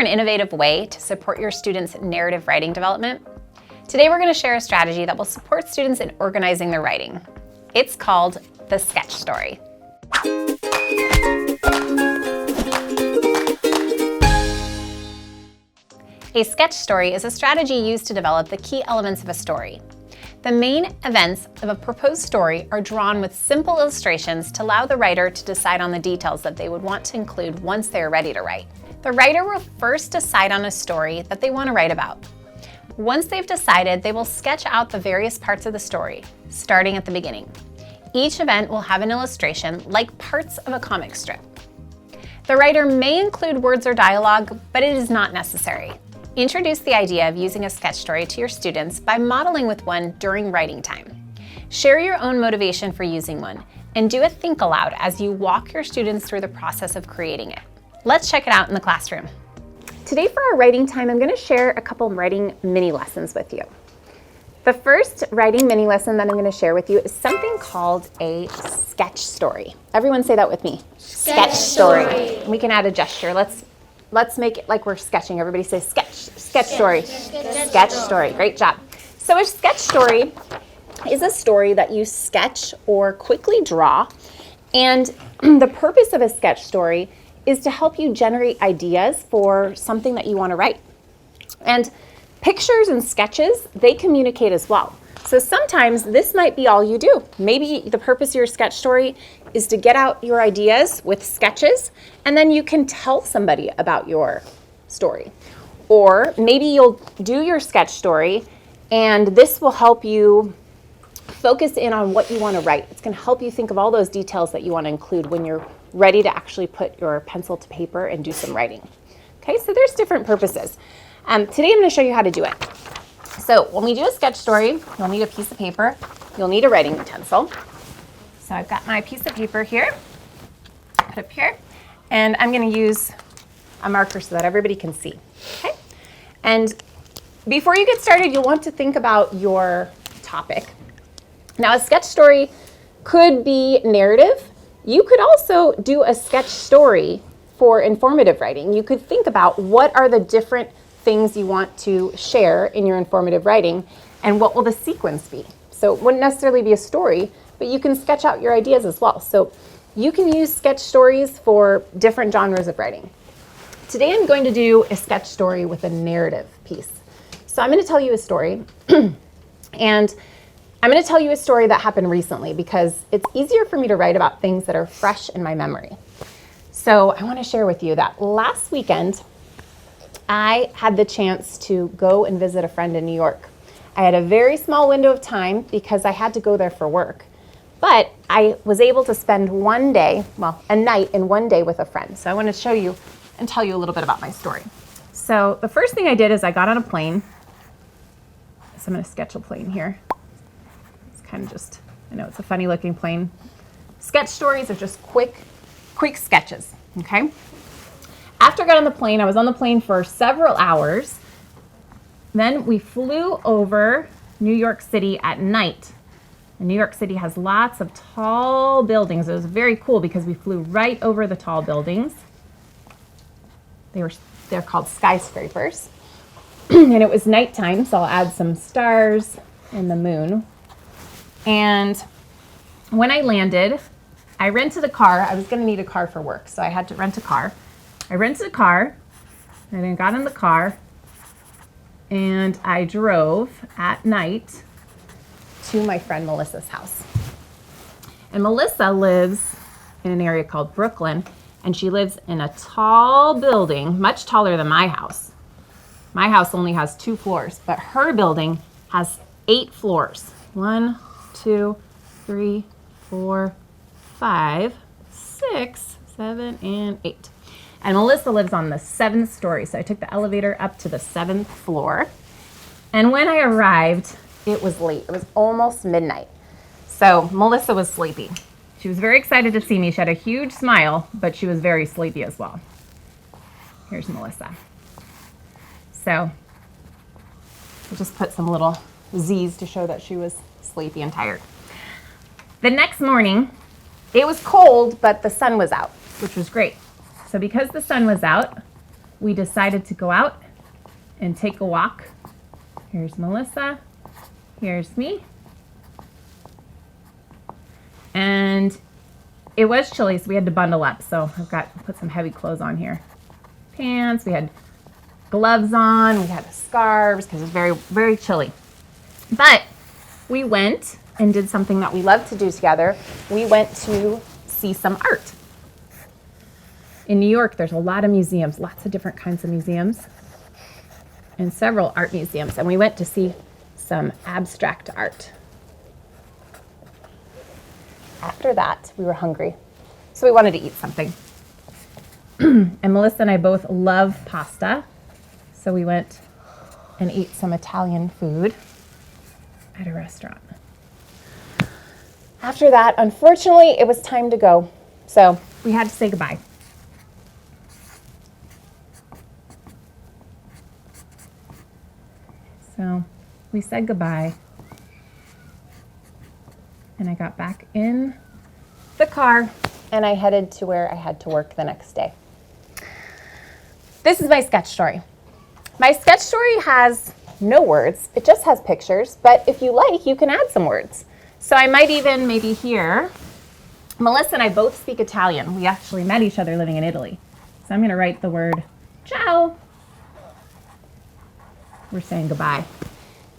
an innovative way to support your students' narrative writing development? Today we're going to share a strategy that will support students in organizing their writing. It's called the sketch story. A sketch story is a strategy used to develop the key elements of a story. The main events of a proposed story are drawn with simple illustrations to allow the writer to decide on the details that they would want to include once they are ready to write. The writer will first decide on a story that they want to write about. Once they've decided, they will sketch out the various parts of the story, starting at the beginning. Each event will have an illustration like parts of a comic strip. The writer may include words or dialogue, but it is not necessary. Introduce the idea of using a sketch story to your students by modeling with one during writing time. Share your own motivation for using one, and do a think aloud as you walk your students through the process of creating it. Let's check it out in the classroom. Today for our writing time, I'm going to share a couple writing mini lessons with you. The first writing mini lesson that I'm going to share with you is something called a sketch story. Everyone say that with me. Sketch story. We can add a gesture. Let's make it like we're sketching. Everybody say sketch story. Sketch story. Great job. So a sketch story is a story that you sketch or quickly draw. And the purpose of a sketch story is to help you generate ideas for something that you want to write. And pictures and sketches, they communicate as well. So sometimes this might be all you do. Maybe the purpose of your sketch story is to get out your ideas with sketches, and then you can tell somebody about your story. Or maybe you'll do your sketch story, and this will help you focus in on what you want to write. It's going to help you think of all those details that you want to include when you're ready to actually put your pencil to paper and do some writing. Okay, so there's different purposes. Today I'm going to show you how to do it. So when we do a sketch story, you'll need a piece of paper. You'll need a writing utensil. So I've got my piece of paper here, put up here, and I'm going to use a marker so that everybody can see. Okay? And before you get started, you'll want to think about your topic. Now, a sketch story could be narrative. You could also do a sketch story for informative writing. You could think about what are the different things you want to share in your informative writing, and what will the sequence be. So it wouldn't necessarily be a story, but you can sketch out your ideas as well. So you can use sketch stories for different genres of writing. Today I'm going to do a sketch story with a narrative piece. So I'm going to tell you a story, and I'm going to tell you a story that happened recently because it's easier for me to write about things that are fresh in my memory. So I want to share with you that last weekend, I had the chance to go and visit a friend in New York. I had a very small window of time because I had to go there for work. But I was able to spend one day, well, a night in one day with a friend. So I want to show you and tell you a little bit about my story. So the first thing I did is I got on a plane. So I'm going to sketch a plane here. It's kind of just, I know it's a funny looking plane. Sketch stories are just quick sketches, okay? After I got on the plane, I was on the plane for several hours. Then we flew over New York City at night. And New York City has lots of tall buildings. It was very cool because we flew right over the tall buildings. They're called skyscrapers. And it was nighttime, so I'll add some stars and the moon. And when I landed, I rented a car. I was going to need a car for work, so I had to rent a car. I rented a car, and then got in the car, and I drove at night to my friend Melissa's house. And Melissa lives in an area called Brooklyn, and she lives in a tall building, much taller than my house. My house only has 2 floors, but her building has 8 floors. 1, 2, 3, 4, 5, 6, 7, and 8. And Melissa lives on the 7th story, so I took the elevator up to the 7th floor. And when I arrived, it was late. It was almost midnight. So Melissa was sleepy. She was very excited to see me. She had a huge smile, but she was very sleepy as well. Here's Melissa. So I just put some little Z's to show that she was sleepy and tired. The next morning, it was cold, but the sun was out, which was great. So because the sun was out, we decided to go out and take a walk. Here's Melissa, here's me. And it was chilly, so we had to bundle up. So I've put some heavy clothes on here. Pants, we had gloves on, we had scarves because it was very, very chilly. But we went and did something that we love to do together. We went to see some art. In New York, there's a lot of museums, lots of different kinds of museums, and several art museums. And we went to see some abstract art. After that, we were hungry, so we wanted to eat something. And Melissa and I both love pasta, so we went and ate some Italian food at a restaurant. After that, unfortunately, it was time to go, so we had to say goodbye. So we said goodbye, and I got back in the car and I headed to where I had to work the next day. This is my sketch story. My sketch story has no words, it just has pictures, but if you like, you can add some words. So I might even maybe here, Melissa and I both speak Italian. We actually met each other living in Italy. So I'm gonna write the word ciao. We're saying goodbye.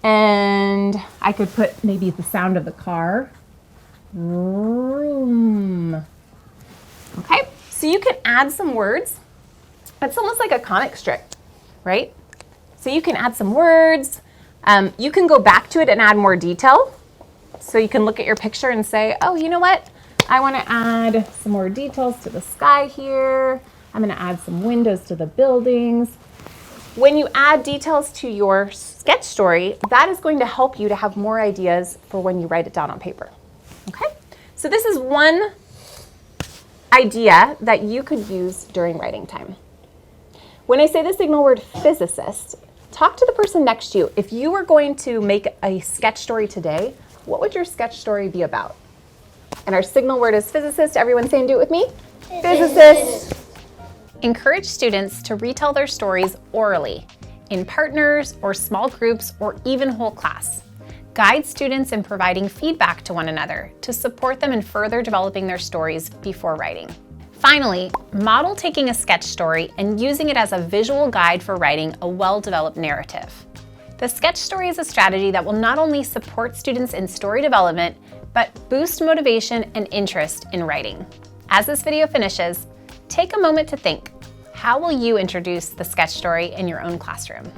And I could put maybe the sound of the car. Room. Okay, so you can add some words. It's almost like a comic strip, right? So you can add some words. You can go back to it and add more detail. So you can look at your picture and say, oh, you know what? I want to add some more details to the sky here. I'm going to add some windows to the buildings. When you add details to your sketch story, that is going to help you to have more ideas for when you write it down on paper. Okay? So this is one idea that you could use during writing time. When I say the signal word physicist, talk to the person next to you. If you were going to make a sketch story today, what would your sketch story be about? And our signal word is physicist. Everyone saying, do it with me. Physicist. Encourage students to retell their stories orally, in partners or small groups or even whole class. Guide students in providing feedback to one another to support them in further developing their stories before writing. Finally, model taking a sketch story and using it as a visual guide for writing a well-developed narrative. The sketch story is a strategy that will not only support students in story development, but boost motivation and interest in writing. As this video finishes, take a moment to think, how will you introduce the sketch story in your own classroom?